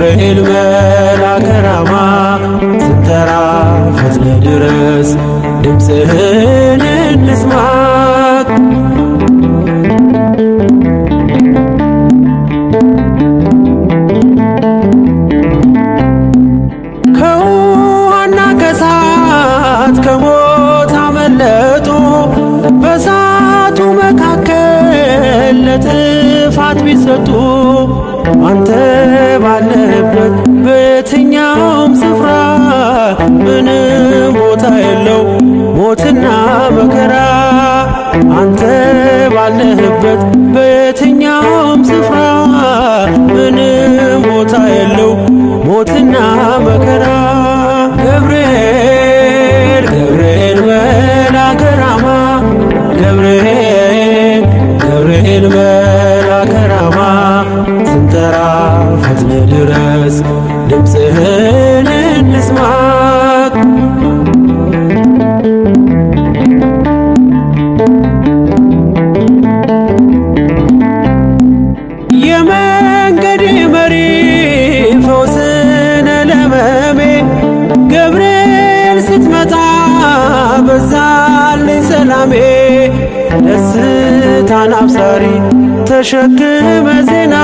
ገብርኤል መልአከ ራማ ስንጠራ ፈጥነ ድረስ ድምፅህን እንስማ። ከውሃና ከእሳት ከሞት አመለጡ በእሳቱ መካከል ለጥፋት ቢሰጡ አንተ ባለህበት በየትኛውም ስፍራ ምንም ቦታ የለው ሞትና መከራ። አንተ ባለህበት በየትኛውም ስፍራ ምንም ቦታ የለው ሞትና መከራ። ገብርኤል ገብርኤል መልአከ ራማ ገብርኤል ገብርኤል መልአከ ራማ ስንጠራ ፈጥነ ድረስ ድምፅህን እንስማ። የመንገዴ መሪ ፈውስነ ለመሜ ገብርኤል ስትመጣ በዛልኝ ሰላሜ። ደስታን አብሳሪ ተሸክመ ዜና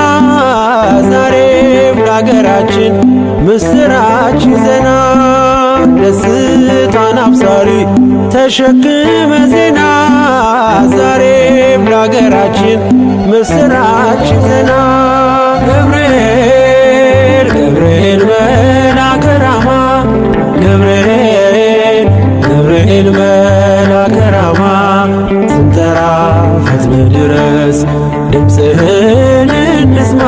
ዛሬም ለአገራችን ምስራች ይዘና። ደስታን አብሳሪ ተሸክመ ዜና ዛሬም ለአገራችን ምስራች ይዘና። ገብርኤል ገብርኤል መልአከ ራማ ገብርኤል ገብርኤል መልአከ ራማ ስንጠራ ፈጥነ ድረስ ድምፅህን እንስማ።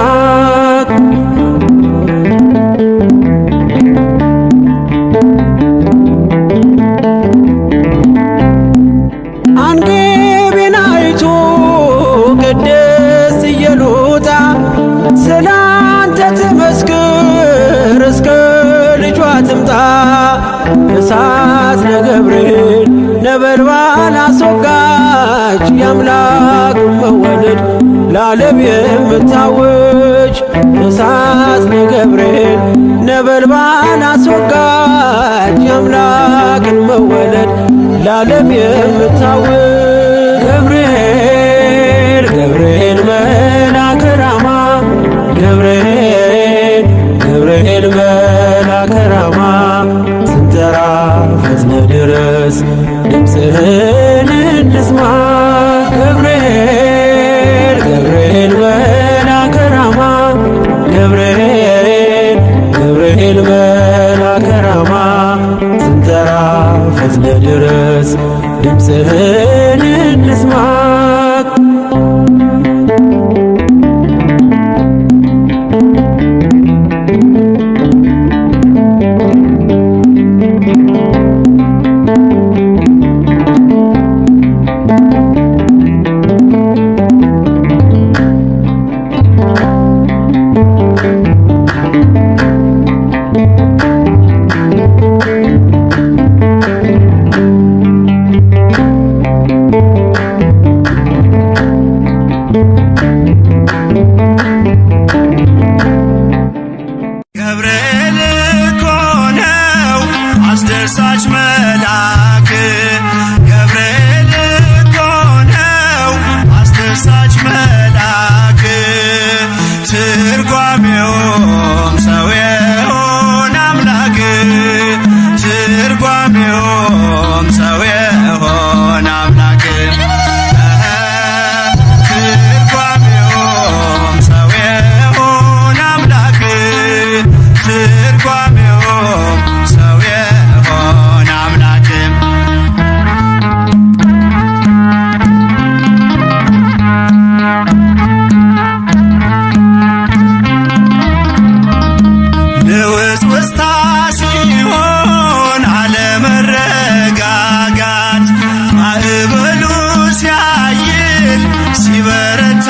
አንጌቤን አይቶ ቅድስት ኢየሉጣ ስላንተ ትመስክር እስከ ልጇ ትምጣ። እሳት ነገብርኤል ነበልባል አስወጋች የአምላክን መወለድ ለዓለም የምታውጅ። እሳት ነገብርኤል ነበልባል አስወጋች የአምላክን መወለድ ለዓለም የምታውጅ። ገብርኤል ገብርኤል መልአከ ራማ ገብርኤል ገብርኤል መልአከ ራማ ስንጠራ ፈጥነ ድረስ ድምፅህን እንስማ። ገብርኤል ገብርኤል መልአከ ራማ ገብርኤል ገብርኤል መልአከ ራማ ስንጠራ ፈጥነ ድረስ ድምፅህን እንስማ። ገብርኤል እኮ ነው አስደሳች መልአክ ገብርኤል እኮ ነው አስደሳች መልአክ ትርጓሜውም ሰው የሆነ አምላክ ትርጓሜውም ሰው የሆነ አምላክ ትርጓሜውም ሰው የሆነ አምላክ ትርጓሜውም ሰው የሆነ አምላክ ንውጽውጽታ ሲሆን አለመረጋጋት ማዕበሉ ሲያይል ሲበረታ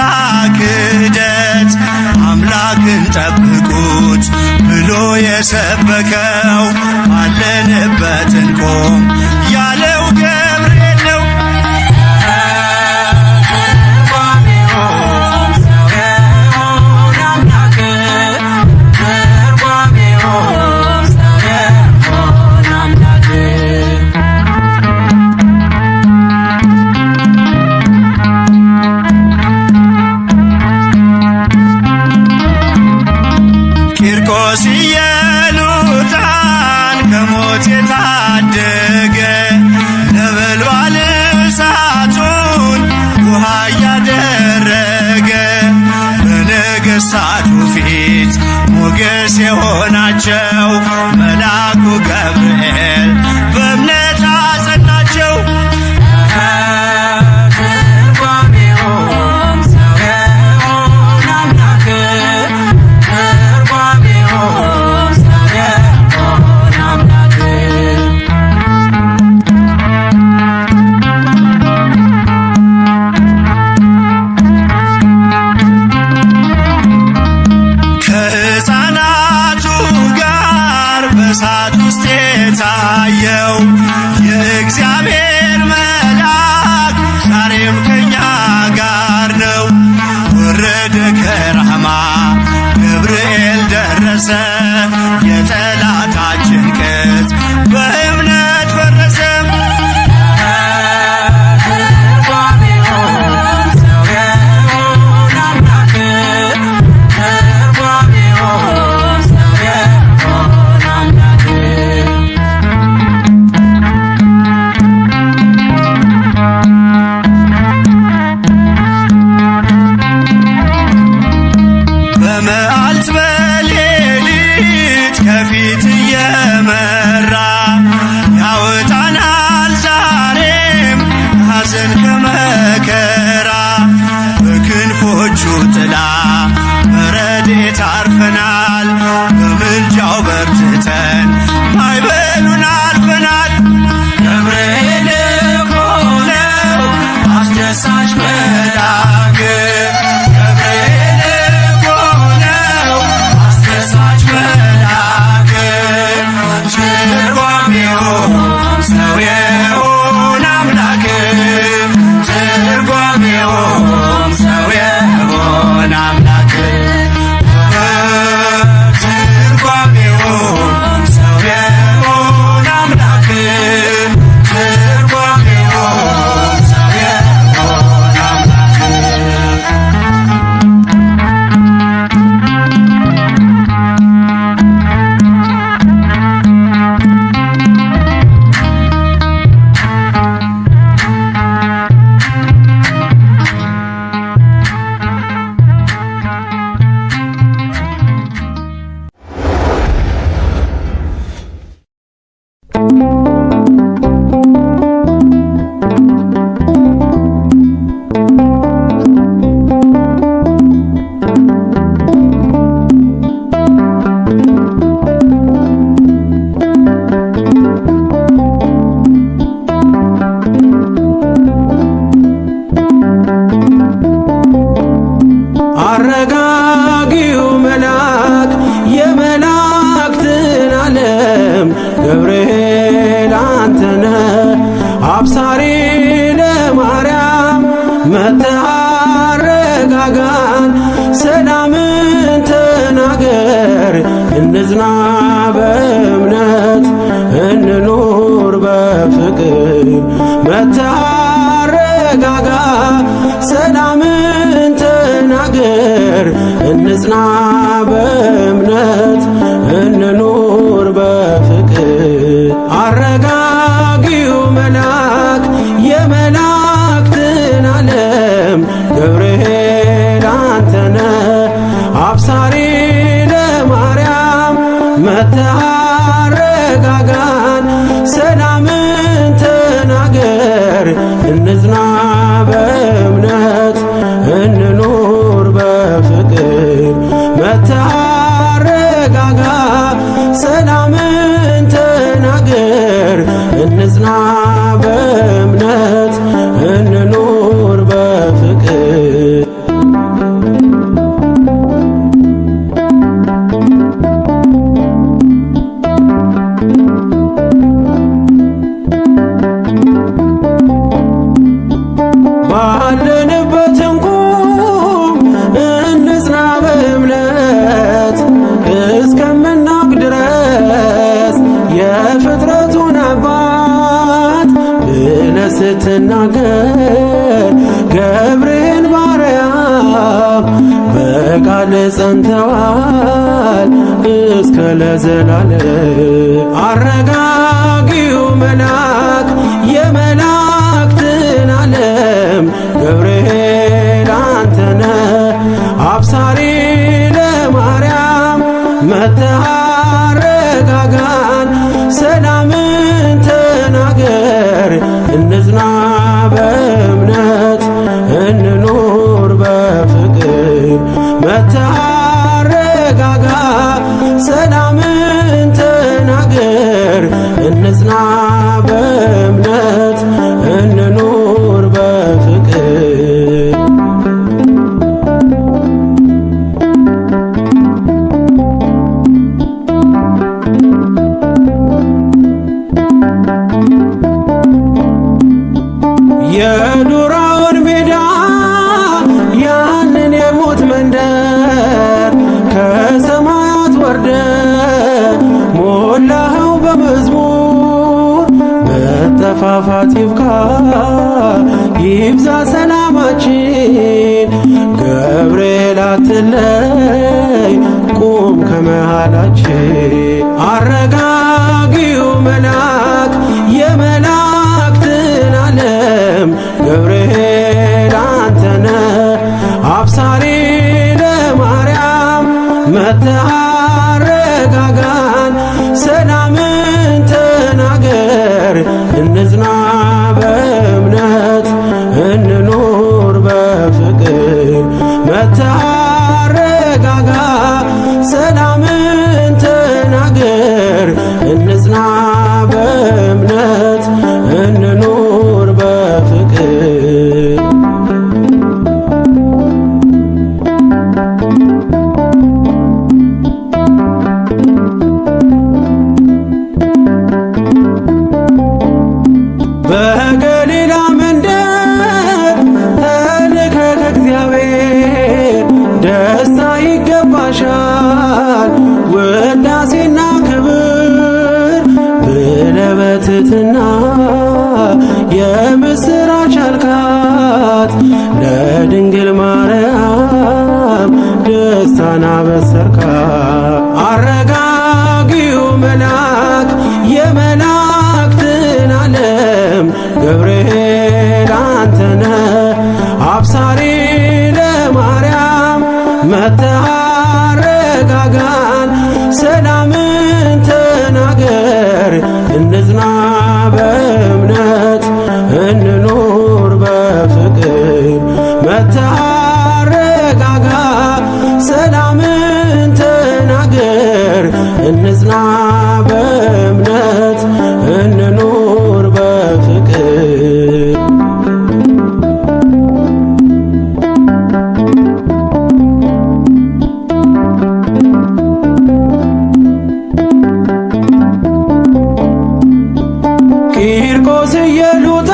ክደት አምላክን ጠብቁት ብሎ የሰበከው አለንበት እንቆም ያለው ገብርኤል ነው። ትርጓሜውም ሰው የሆነ አምላክ ኢየሉጣን ከሞት የታደገ ነበልባል እሳቱን ውሃ እያደረገ በነገሥታቱ ፊት ሞገስ የሆናቸው መልአኩ ገብርኤል በእምነት አጸናቸው። በእሳት ውስጥ የታየው የእግዚአብሔር መልአክ ዛሬም ከኛ ጋር ነው። ወረደ ከራማ ገብርኤል ደረሰ፣ የጠላታችን ቅጥ በእምነት ፈረሰ። በመዓልት በሌሊት ከፊት እየመራ ያወጣናል ዛሬም ሐዘን ከመከራ። በክንፎቹ ጥላ በረድኤት አርፈናል፣ በምልጃው በርትተን ማዕበሉን አልፈናል። ገብርኤል እኮ ነው አስደሳች መልአክ፣ ሰው የሆነ አምላክ ትርጓሜውም ሰው የሆነ አምላክ ትርጓሜውም ሰው የሆነ አምላክ ትርጓሜውም ሰው የሆነ አምላክ። አረጋጊው መልአክ የመላእክትን ዓለም ገብርኤል አንተነ አብሳሪ ለማርያም መጥተህ አረጋጋን፣ ሰላምን ተናገር እንጽና በእምነት እንኑር በፍቅር። መጥተህ አረጋጋ ሰላምን ተናገር እንጽና በእምነት እንኑር በፍቅር። አረጋጊው መልአክ የመላእክትን ዓለም ገብርኤል አንተነ አብሳሪ ለማርያም መጥተህ አረጋጋን፣ ሰላምን ተናገር እንጽና በእምነት እንኑር በፍቅር። መጥተህ አረጋጋ ሰላምን ተናገር እንጽና በእምነት እንኑር በፍቅር። ባለንበት እንቁም እንጽና በእምነት እስከምናውቅ ድረስ የፍጥረቱን አባት ብለህ ስትናገር ገብርኤል ማርያም በቃል ጸንተዋል እስከ ለዘላለም። አረጋጊው መልአክ የመላእክትን ዓለም ገብርኤል አንተነ አብሳሪ ለማርያም መጥተህ አረጋጋን ሰላምን ተናገር እንጽና በእምነት እንኑር በፍቅር መጥተህ አረጋጋ ሰላምን ተናገር እንጽና በእምነት እንኑር በፍቅር። የዱራውን ሜዳ ያንን የሞት መንደር ከሰማያት ወርደ ሞላኸው በመዝሙር መጠፋፋት ይብቃ ይብዛ ሰላማችን። ገብርኤል አትለይ ቁም ከመሃላችን። አረጋጊው መልአክ የመላእክትን ዓለም ገብርኤል አንተነ አብሳሪ ለማርያም መጥተህ አረጋጋን ሰላምን ተናገር እንጽና በእምነት እንኑር በፍቅር መጥተህ አረጋጋ ሰላምን ተናገር እንጽና በእምነት እንኑር በፍቅር። በገሊላ መንደር ተልከ ከእግዚአብሔር ደስታ ይገባሻል ውዳሴና ክብር ብለህ በትሕትና የምስራች አልካት ለድንግል ማርያም ደስታን አበሰርካት። አረጋጊው መልአክ የመላእክትን ዓለም ገብርኤል አንተነ አብሳሪ ለማርያም መጥተህ አረጋጋን ሰላምን ተናገር እንጽና በእምነት እንኑር በፍቅር መጥተህ አረጋጋ ሰላምን ተናገር እንጽና በእምነት እንኑር በፍቅር። ቂርቆስ ኢየሉጣ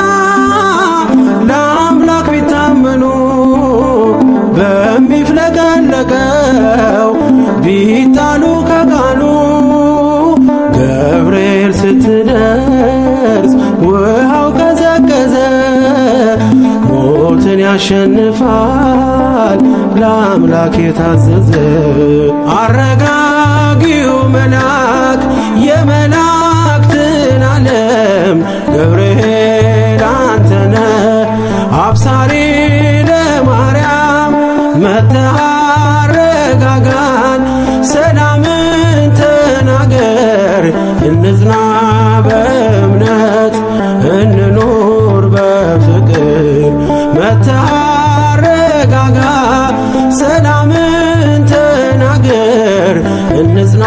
ለአምላክ ቢታመኑ በሚፍለቀለቀው ቢጣሉ ከቃሉ ገብርኤል ስትደርስ ውሃው ቀዘቀዘ። ሞትን ያሸንፋል ለአምላክ የታዘዘ። አረጋጊው መልአክ የመላእክትን ዓለም ገብርኤል አንተነ አብሳሪ ለማርያም መጥተህ አረጋጋን ሰላምን ተናገር እንጽና በእምነት እንኑር በፍቅር መጥተህ አረጋጋ ሰላምን ተናገር እንጽና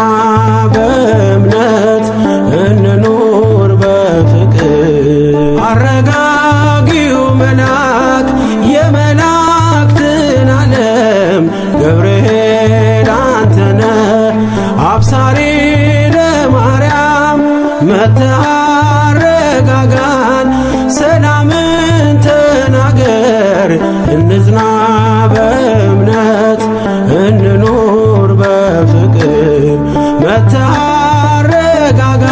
በእምነት እንኑር በፍቅር። አረጋጊው መልአክ የመላእክትን ዓለም ገብርኤል አንተነ አብሳሪ ለማርያም መጥተህ አረጋጋን ሰላምን ተናገር እንጽና በእምነት እንኑር በፍቅር መጥተህ አረጋጋ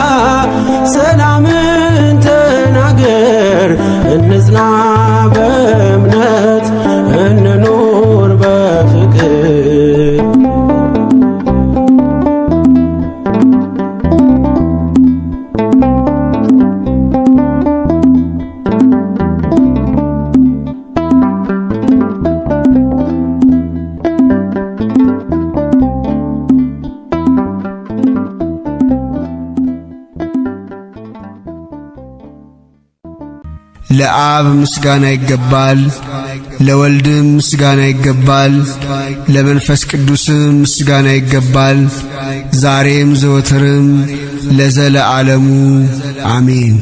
ሰላምን ተናገር እንጽና በእምነት እንኑር በፍቅር። ለአብ ምስጋና ይገባል፣ ለወልድም ምስጋና ይገባል፣ ለመንፈስ ቅዱስም ምስጋና ይገባል፣ ዛሬም ዘወትርም ለዘለዓለሙ አሜን።